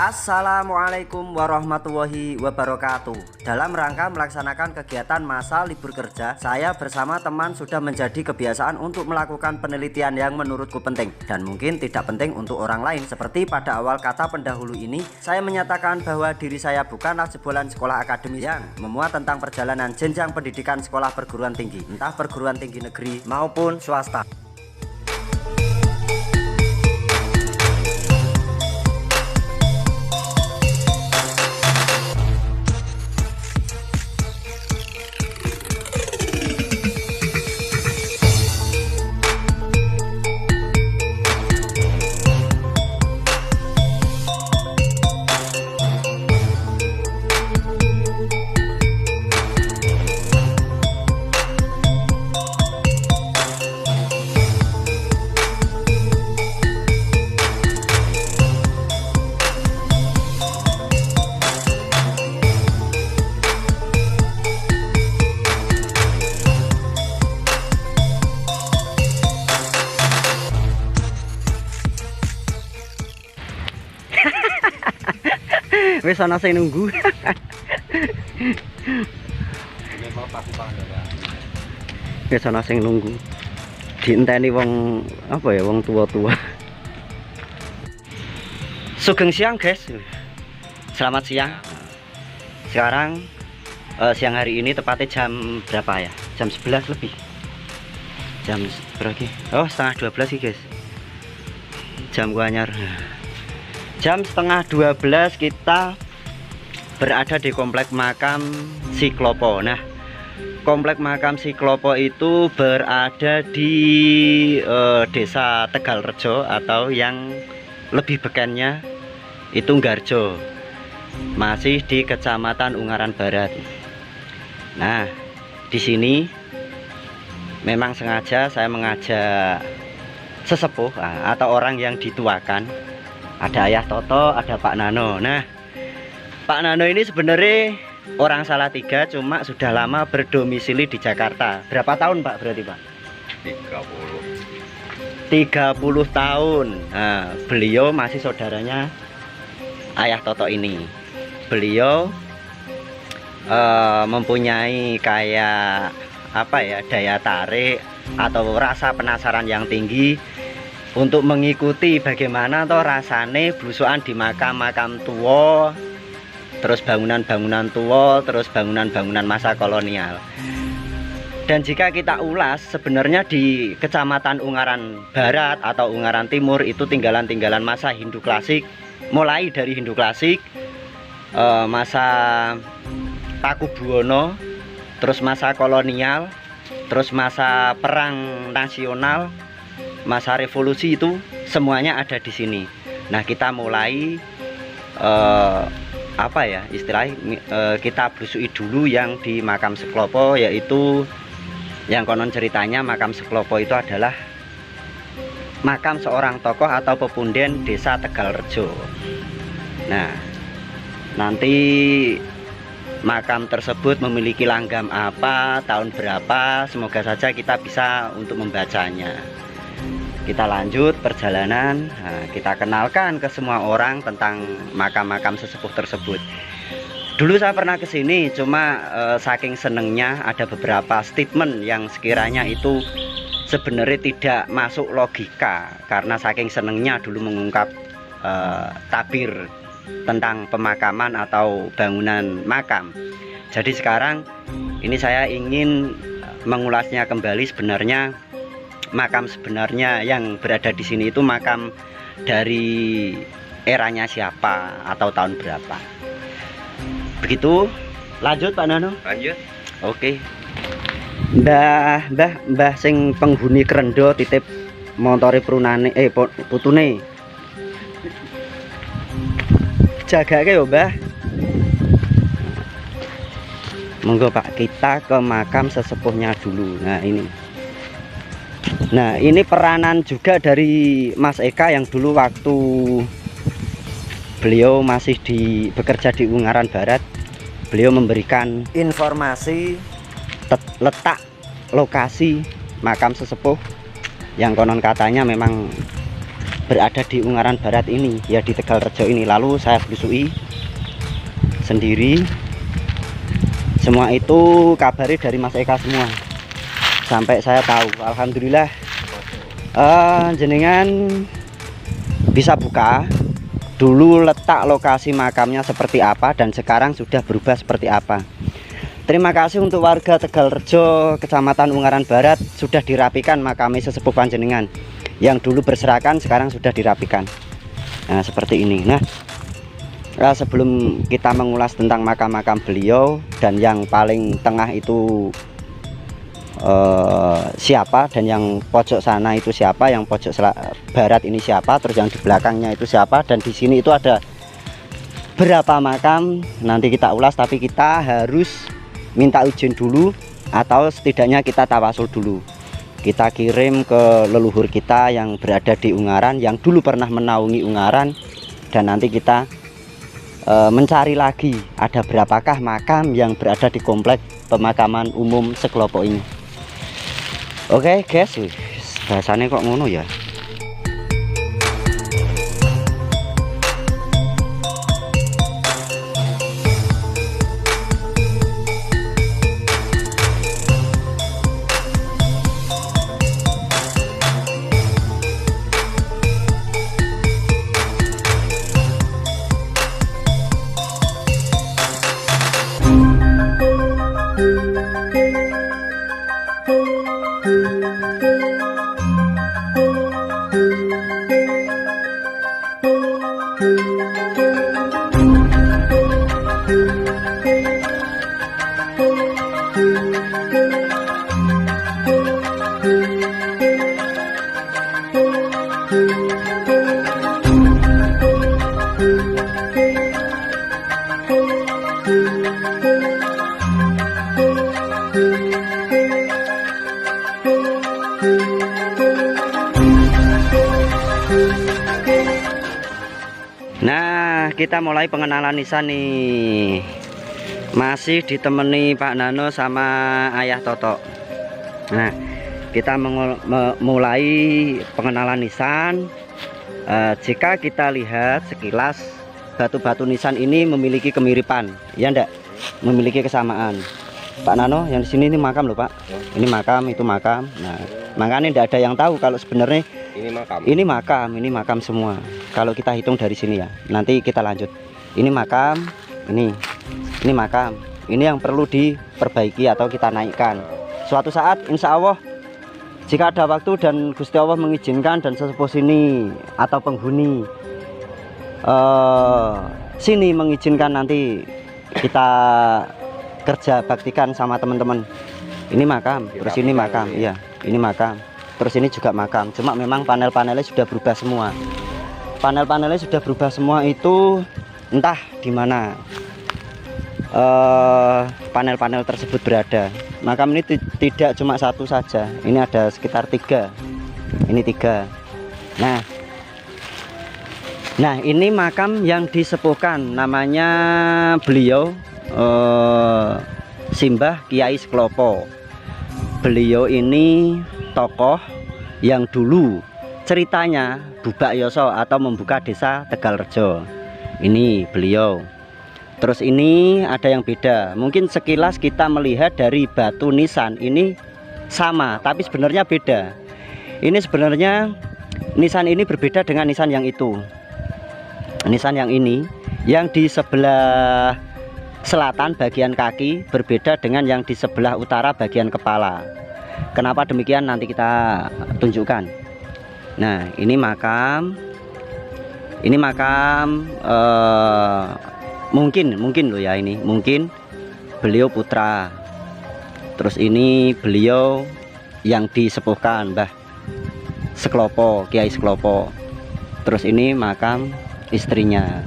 Assalamualaikum warahmatullahi wabarakatuh. Dalam rangka melaksanakan kegiatan masa libur kerja, saya bersama teman sudah menjadi kebiasaan untuk melakukan penelitian yang menurutku penting dan mungkin tidak penting untuk orang lain. Seperti pada awal kata pendahulu ini, saya menyatakan bahwa diri saya bukanlah jebolan sekolah akademis yang memuat tentang perjalanan jenjang pendidikan sekolah perguruan tinggi, entah perguruan tinggi negeri maupun swasta. Wis ana sing nunggu. Wis ana sing nunggu. Dienteni wong apa ya, wong tua-tua. Sugeng siang, guys. Selamat siang. Sekarang siang hari ini tepatnya jam berapa ya? Jam 11 lebih. Jam berapa? Oh, setengah 12 sih, guys. Jam anyar. Jam setengah 12 kita berada di komplek makam Siklopo. Nah, komplek makam Siklopo itu berada di desa Tegalrejo atau yang lebih bekennya itu Nggarjo, masih di Kecamatan Ungaran Barat. Nah, di sini memang sengaja saya mengajak sesepuh atau orang yang dituakan. Ada Ayah Toto, ada Pak Nano. Nah, Pak Nano ini sebenarnya orang Salatiga, cuma sudah lama berdomisili di Jakarta. Berapa tahun, Pak, berarti, Pak? 30 tahun. Nah, beliau masih saudaranya Ayah Toto ini. Beliau mempunyai kayak apa ya, daya tarik atau rasa penasaran yang tinggi untuk mengikuti bagaimana toh rasane blusukan di makam-makam tua, terus bangunan-bangunan tua, terus bangunan-bangunan masa kolonial. Dan jika kita ulas, sebenarnya di Kecamatan Ungaran Barat atau Ungaran Timur itu tinggalan-tinggalan masa Hindu klasik, mulai dari Hindu klasik, masa Pakubuwono, terus masa kolonial, terus masa perang nasional, masa revolusi, itu semuanya ada di sini. Nah, kita mulai apa ya istilahnya, kita blusui dulu yang di makam Siklopo, yaitu yang konon ceritanya makam Siklopo itu adalah makam seorang tokoh atau pepunden desa Tegalrejo. Nah, nanti makam tersebut memiliki langgam apa, tahun berapa, semoga saja kita bisa untuk membacanya. Kita lanjut perjalanan. Nah, kita kenalkan ke semua orang tentang makam-makam sesepuh tersebut. Dulu saya pernah ke sini, cuma saking senengnya ada beberapa statement yang sekiranya itu sebenarnya tidak masuk logika, karena saking senengnya dulu mengungkap tabir tentang pemakaman atau bangunan makam. Jadi sekarang ini saya ingin mengulasnya kembali. Sebenarnya makam sebenarnya yang berada di sini itu makam dari eranya siapa atau tahun berapa. Begitu. Lanjut, Pak Nano. Lanjut. Oke. Mbah sing penghuni Krendo titip montore prunane putune. Jagake yo, Mbah. Monggo, Pak, kita ke makam sesepuhnya dulu. Nah, ini peranan juga dari Mas Eka yang dulu waktu beliau masih bekerja di Ungaran Barat, beliau memberikan informasi letak lokasi makam sesepuh yang konon katanya memang berada di Ungaran Barat ini, ya di Tegalrejo ini. Lalu saya belusui sendiri. Semua itu kabari dari Mas Eka semua. Sampai saya tahu, alhamdulillah jenengan bisa buka dulu letak lokasi makamnya seperti apa dan sekarang sudah berubah seperti apa. Terima kasih untuk warga Tegalrejo, Kecamatan Ungaran Barat, sudah dirapikan makami sesepuh panjenengan. Yang dulu berserakan sekarang sudah dirapikan. Nah, seperti ini. Nah, sebelum kita mengulas tentang makam-makam beliau dan yang paling tengah itu siapa, dan yang pojok sana itu siapa, yang pojok barat ini siapa, terus yang di belakangnya itu siapa, dan di sini itu ada berapa makam, nanti kita ulas. Tapi kita harus minta izin dulu, atau setidaknya kita tawasul dulu, kita kirim ke leluhur kita yang berada di Ungaran, yang dulu pernah menaungi Ungaran, dan nanti kita mencari lagi ada berapakah makam yang berada di komplek pemakaman umum Seklopo ini. Oke guys, bahasanya kok ngono ya. Nah, kita mulai pengenalan nisan nih. Masih ditemani Pak Nano sama Ayah Toto. Nah, kita mulai pengenalan nisan. Jika kita lihat sekilas, batu-batu nisan ini memiliki kemiripan, ya ndak? Memiliki kesamaan. Pak Nano, yang di sini ini makam loh Pak. Ini makam, itu makam. Nah, makanya tidak ada yang tahu kalau sebenarnya ini makam semua. Kalau kita hitung dari sini ya, nanti kita lanjut. Ini makam, ini makam. Ini yang perlu diperbaiki atau kita naikkan. Suatu saat, insya Allah, jika ada waktu dan Gusti Allah mengizinkan dan sesepuh sini atau penghuni sini mengizinkan, nanti kita kerja baktikan sama teman-teman. Ini makam, terus ini makam, iya, ini makam. Terus ini juga makam, cuma memang panel-panelnya sudah berubah semua. Panel-panelnya sudah berubah semua itu entah di mana panel-panel tersebut berada. Makam ini tidak cuma satu saja, ini ada sekitar 3. Ini 3. Nah ini makam yang disepuhkan, namanya beliau Simbah Kiai Seklopo. Beliau ini tokoh yang dulu ceritanya Bubak Yoso atau membuka desa Tegalrejo. Ini beliau. Terus ini ada yang beda. Mungkin sekilas kita melihat dari batu nisan ini sama, tapi sebenarnya beda. Ini sebenarnya nisan ini berbeda dengan nisan yang itu. Nisan yang ini, yang di sebelah selatan bagian kaki berbeda dengan yang di sebelah utara bagian kepala. Kenapa demikian nanti kita tunjukkan. Nah, ini makam. Ini makam mungkin loh ya, ini mungkin beliau putra. Terus ini beliau yang disepuhkan Mbah Seklopo, Kiai Seklopo. Terus ini makam istrinya.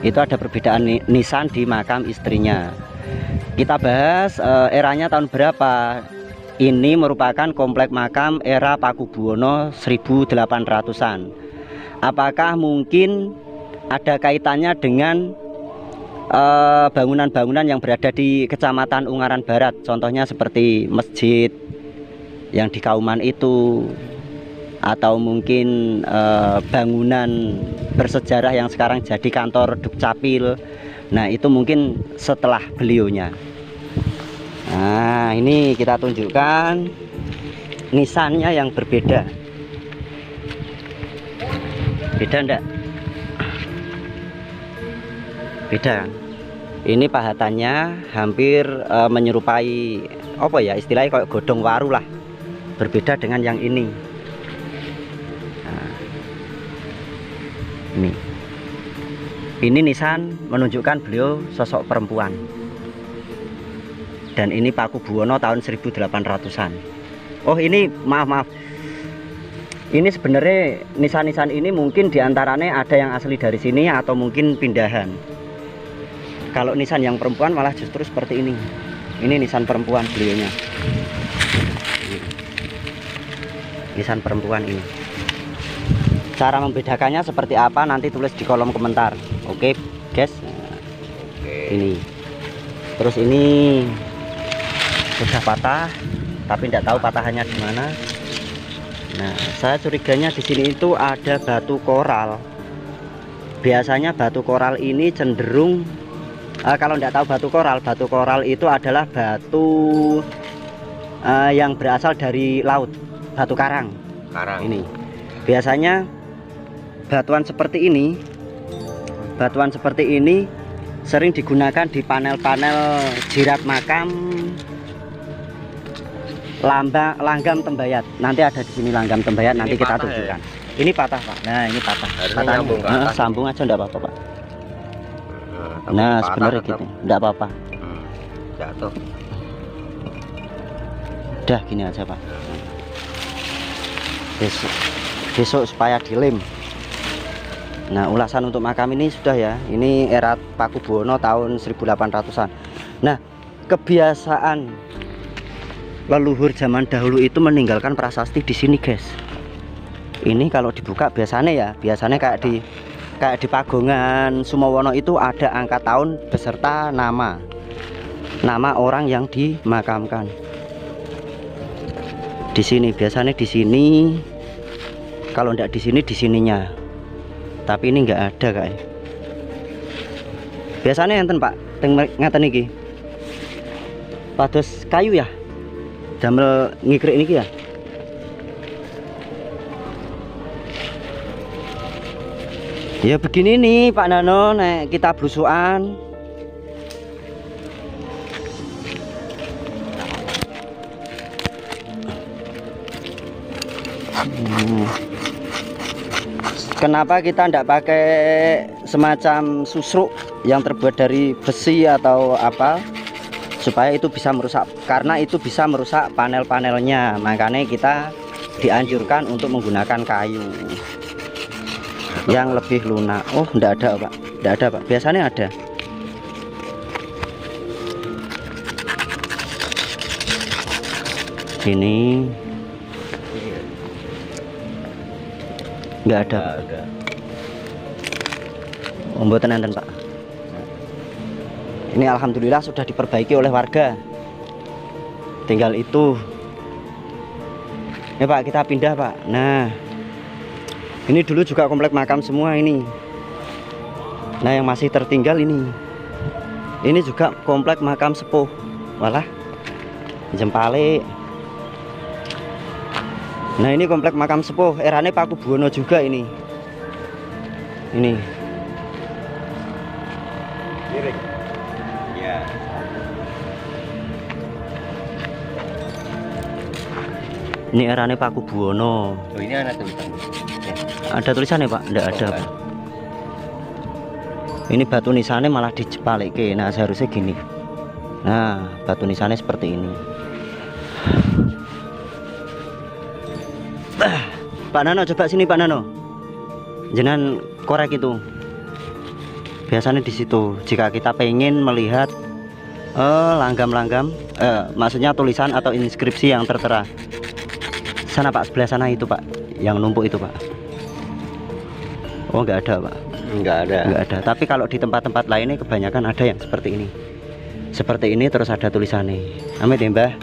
Itu ada perbedaan nisan di makam istrinya. Kita bahas eranya tahun berapa. Ini merupakan komplek makam era Pakubuwono 1800-an. Apakah mungkin ada kaitannya dengan bangunan-bangunan yang berada di Kecamatan Ungaran Barat? Contohnya seperti masjid yang di Kauman itu, atau mungkin bangunan bersejarah yang sekarang jadi kantor Dukcapil. Nah itu mungkin setelah beliaunya. Nah ini kita tunjukkan nisannya yang berbeda. Beda enggak? Beda kan? Ini pahatannya hampir menyerupai apa ya istilahnya kayak godong waru lah. Berbeda dengan yang ini. Nah, ini nisan menunjukkan beliau sosok perempuan. Dan ini Paku Buwono tahun 1800-an. Oh ini maaf. Ini sebenarnya nisan-nisan ini mungkin diantaranya ada yang asli dari sini atau mungkin pindahan. Kalau nisan yang perempuan malah justru seperti ini. Ini nisan perempuan beliaunya. Nisan perempuan ini. Cara membedakannya seperti apa nanti tulis di kolom komentar. Oke, guys. Ini. Terus ini sudah patah, tapi tidak tahu patahannya di mana. Nah, saya curiganya di sini itu ada batu koral. Biasanya batu koral ini cenderung kalau tidak tahu batu koral itu adalah batu yang berasal dari laut, batu karang. Ini biasanya batuan seperti ini sering digunakan di panel-panel jirat makam, langgam tembayat. Nanti ada di sini langgam tembayat, nanti kita tunjukkan. Ya? Ini patah Pak. Nah ini patah. Sambung aja enggak apa-apa Pak. Nah sebenarnya gitu enggak apa-apa. Jatuh. Udah gini aja Pak. Besok supaya dilem. Nah ulasan untuk makam ini sudah ya. Ini era Paku Buwono tahun 1800-an. Nah kebiasaan leluhur zaman dahulu itu meninggalkan prasasti di sini guys. Ini kalau dibuka biasanya kayak di Pagongan Sumowono itu ada angka tahun beserta nama orang yang dimakamkan. Di sini biasanya di sini, kalau enggak di sini di sininya. Tapi ini enggak ada kayak. Biasanya enten Pak, ngaten iki. Pados kayu ya. Damel ngikrik niki ya. Ya begini nih Pak Nano, nek kita blusukan. Kenapa kita tidak pakai semacam susruk yang terbuat dari besi atau apa, supaya itu bisa merusak, karena itu bisa merusak panel-panelnya. Makanya kita dianjurkan untuk menggunakan kayu yang lebih lunak. Oh enggak ada Pak, enggak ada Pak, biasanya ada. Ini enggak ada. Mboten enten Pak. Ini alhamdulillah sudah diperbaiki oleh warga. Tinggal itu. Ya Pak, kita pindah Pak. Nah, ini dulu juga komplek makam semua ini. Nah, yang masih tertinggal ini. Ini juga komplek makam sepuh. Walah, Jempale. Nah, ini komplek makam sepuh. Erane Paku Buwono juga ini. Ini. Ini erane Paku Buwono. Oh, ini ada tulisan. Ada tulisannya Pak? Enggak ada Pak. Ini batu nisannya malah dijepalike. Nah seharusnya gini. Nah batu nisannya seperti ini. Pak Nano coba sini Pak Nano. Jenengan korek itu. Biasanya di situ. Jika kita pengen melihat langgam-langgam, maksudnya tulisan atau inskripsi yang tertera. Sana Pak, sebelah sana itu Pak, yang numpuk itu Pak. Oh nggak ada Pak. Nggak ada. Tapi kalau di tempat-tempat lainnya kebanyakan ada yang seperti ini. Seperti ini terus ada tulisannya. Amit ya Mbah.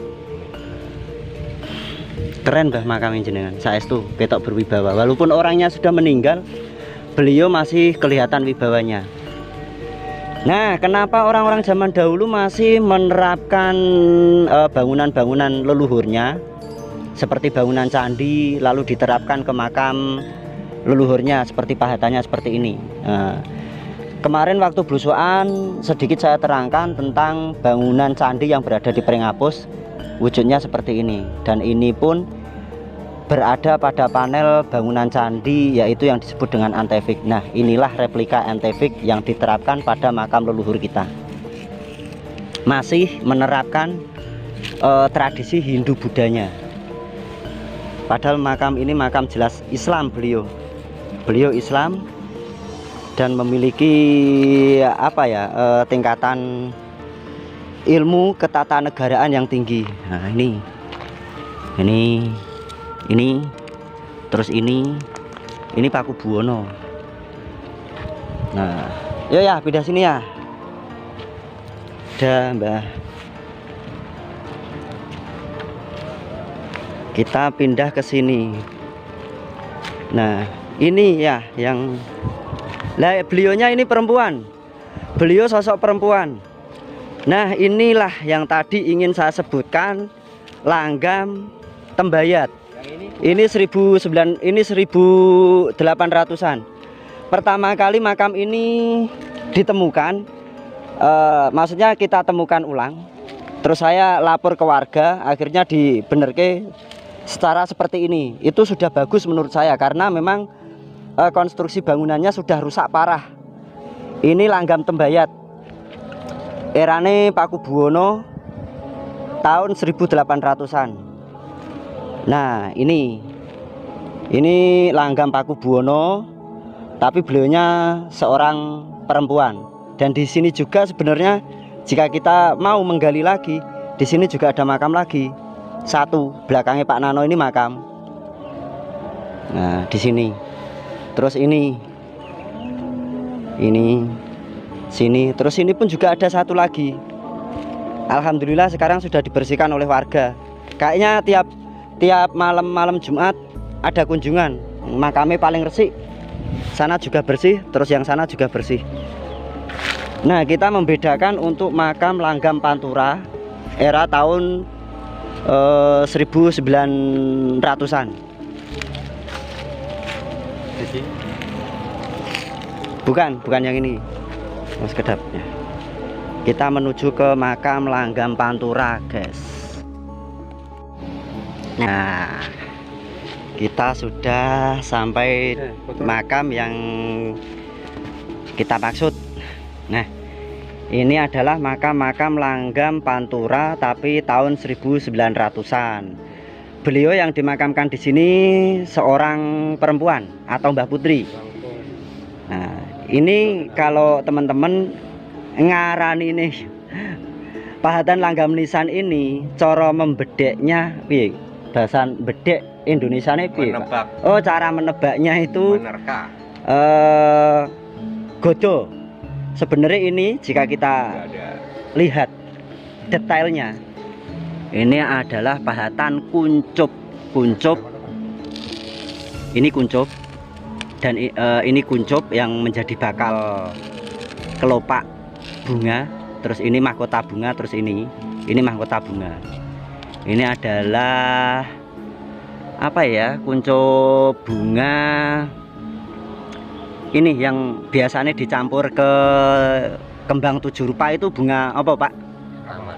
Keren Mbah makam jenengan, saestu ketok berwibawa. Walaupun orangnya sudah meninggal, beliau masih kelihatan wibawanya. Nah, kenapa orang-orang zaman dahulu masih menerapkan bangunan-bangunan leluhurnya seperti bangunan candi, lalu diterapkan ke makam leluhurnya seperti pahatannya seperti ini. Kemarin waktu blusukan sedikit saya terangkan tentang bangunan candi yang berada di Pringapus, wujudnya seperti ini, dan ini pun berada pada panel bangunan candi, yaitu yang disebut dengan antefik. Nah, inilah replika antefik yang diterapkan pada makam leluhur kita, masih menerapkan tradisi Hindu Budanya. Padahal makam ini makam jelas Islam, beliau Islam dan memiliki apa ya, tingkatan ilmu ketatanegaraan yang tinggi. Nah, ini terus ini Paku Buwono. Nah, ya pindah sini ya. Udah Mbah, kita pindah ke sini. Nah, ini ya yang lah, beliaunya ini perempuan, beliau sosok perempuan. Nah, inilah yang tadi ingin saya sebutkan, langgam Tembayat. Ini 1800-an. Pertama kali makam ini ditemukan, maksudnya kita temukan ulang. Terus saya lapor ke warga, akhirnya dibenerke secara seperti ini. Itu sudah bagus menurut saya, karena memang konstruksi bangunannya sudah rusak parah. Ini langgam Tembayat, erane Paku Buwono tahun 1800-an. Nah, ini langgam Paku Buwono, tapi beliaunya seorang perempuan. Dan di sini juga sebenarnya jika kita mau menggali lagi, di sini juga ada makam lagi. Satu, belakangnya Pak Nano ini makam. Nah, di sini. Terus ini sini, terus ini pun juga ada satu lagi. Alhamdulillah sekarang sudah dibersihkan oleh warga. Kayaknya tiap malam Jumat ada kunjungan. Makamnya paling resik, sana juga bersih, terus yang sana juga bersih. Nah, kita membedakan untuk makam langgam Pantura era tahun 1900-an. Bukan yang ini, Mas kedap ya. Kita menuju ke makam langgam Pantura, guys. Nah, kita sudah sampai makam yang kita maksud. Nah, ini adalah makam langgam Pantura tapi tahun 1900-an. Beliau yang dimakamkan di sini seorang perempuan atau Mbah Putri. Nah, ini kalau teman-teman ngarani ini pahatan langgam nisan ini, cara membedeknya piye? Bahasa bedek Indonesia nih piye? Oh, cara menebaknya itu menerka. Godo. Sebenarnya ini jika kita lihat detailnya, ini adalah pahatan kuncup. Ini kuncup, dan ini kuncup yang menjadi bakal kelopak bunga. Terus ini mahkota bunga, terus ini mahkota bunga. Ini adalah apa ya, kuncup bunga. Ini yang biasanya dicampur ke kembang 7 rupa. Itu bunga apa, Pak? Taman.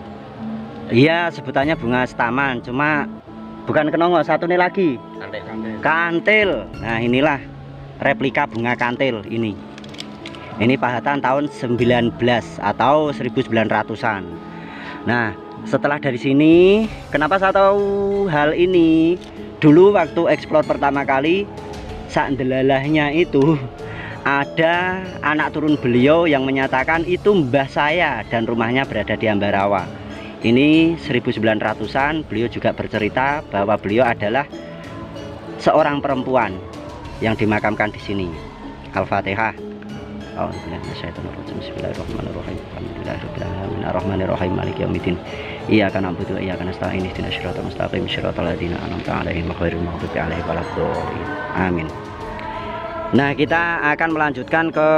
Iya, sebutannya bunga setaman. Cuma bukan kenongo, satu nih lagi. Kantil. Nah, inilah replika bunga kantil ini. Ini pahatan tahun 19 atau 1900-an. Nah, setelah dari sini, kenapa saya tahu hal ini? Dulu waktu eksplor pertama kali, saat delalahnya itu ada anak turun beliau yang menyatakan itu mbah saya dan rumahnya berada di Ambarawa. Ini 1900-an. Beliau juga bercerita bahwa beliau adalah seorang perempuan yang dimakamkan di sini. Al-Fatihah. A'udzubillahi minasyaitonirrajim. Bismillahirrahmanirrahim. Alhamdulillahirabbil alamin. Arrahmanirrahim. Maliki yaumiddin. Iyyaka na'budu wa iyyaka nasta'in. Ihdinas siratal mustaqim. Shiratal ladzina an'amta 'alaihim ghairil maghdubi 'alaihim waladdallin. Amin. Nah, kita akan melanjutkan ke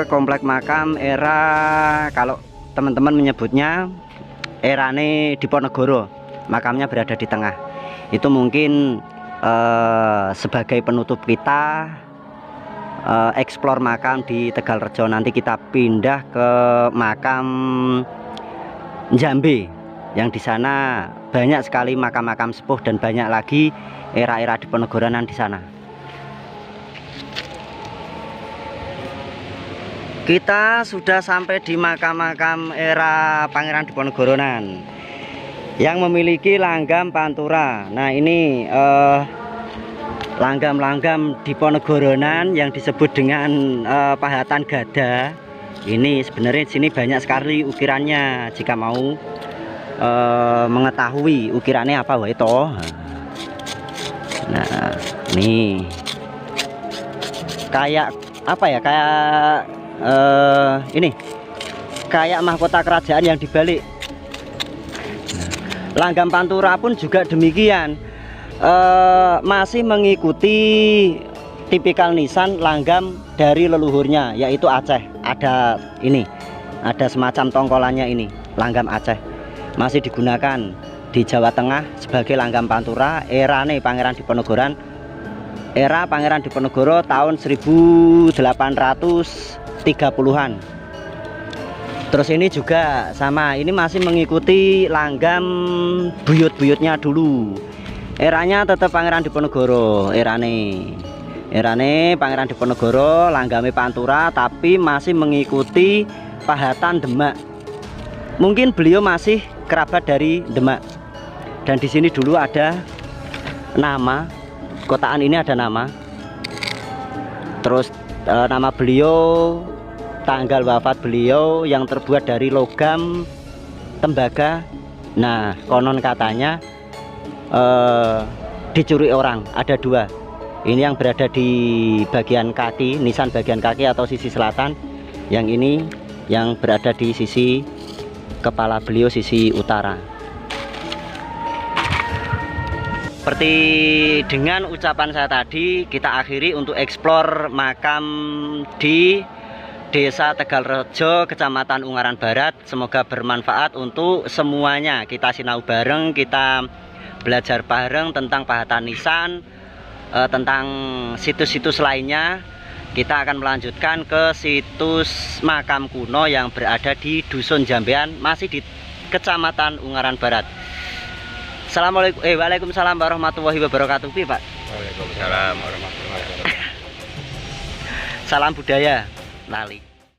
komplek makam era, kalau teman-teman menyebutnya erane Diponegoro. Makamnya berada di tengah. Itu mungkin sebagai penutup kita eksplor makam di Tegalrejo. Nanti kita pindah ke makam Jambe, yang di sana banyak sekali makam-makam sepuh dan banyak lagi era-era Diponegoroan di sana. Kita sudah sampai di makam-makam era Pangeran Diponegoroan yang memiliki langgam pantura. Nah, ini langgam-langgam Diponegoroan yang disebut dengan pahatan gada. Ini sebenarnya di sini banyak sekali ukirannya. Jika mau mengetahui ukirannya apa, wah itu. Nah, ini kayak apa ya? Kayak ini kayak mahkota kerajaan yang dibalik. Langgam pantura pun juga demikian, masih mengikuti tipikal nisan langgam dari leluhurnya, yaitu Aceh. Ada ini, ada semacam tongkolannya, ini langgam Aceh, masih digunakan di Jawa Tengah sebagai langgam pantura erane Pangeran Diponegoroan. Era Pangeran Diponegoro tahun 1830-an. Terus ini juga sama, ini masih mengikuti langgam buyut-buyutnya dulu. Eranya tetap Pangeran Diponegoro, erane Pangeran Diponegoro, langgame pantura, tapi masih mengikuti pahatan Demak. Mungkin beliau masih kerabat dari Demak. Dan di sini dulu ada nama, kotaan ini ada nama. Terus nama beliau, tanggal wafat beliau yang terbuat dari logam tembaga. Nah, konon katanya dicuri orang, ada dua. Ini yang berada di bagian kaki, nisan bagian kaki atau sisi selatan. Yang ini yang berada di sisi kepala beliau, sisi utara. Seperti dengan ucapan saya tadi, kita akhiri untuk eksplor makam di Desa Tegalrejo, Kecamatan Ungaran Barat. Semoga bermanfaat untuk semuanya. Kita sinau bareng, kita belajar bareng tentang pahatan nisan, tentang situs-situs lainnya. Kita akan melanjutkan ke situs makam kuno yang berada di Dusun Jambean, masih di Kecamatan Ungaran Barat. Assalamualaikum, waalaikumsalam warahmatullahi wabarakatuh, Pak. Waalaikumsalam warahmatullahi wabarakatuh. Salam budaya, lali.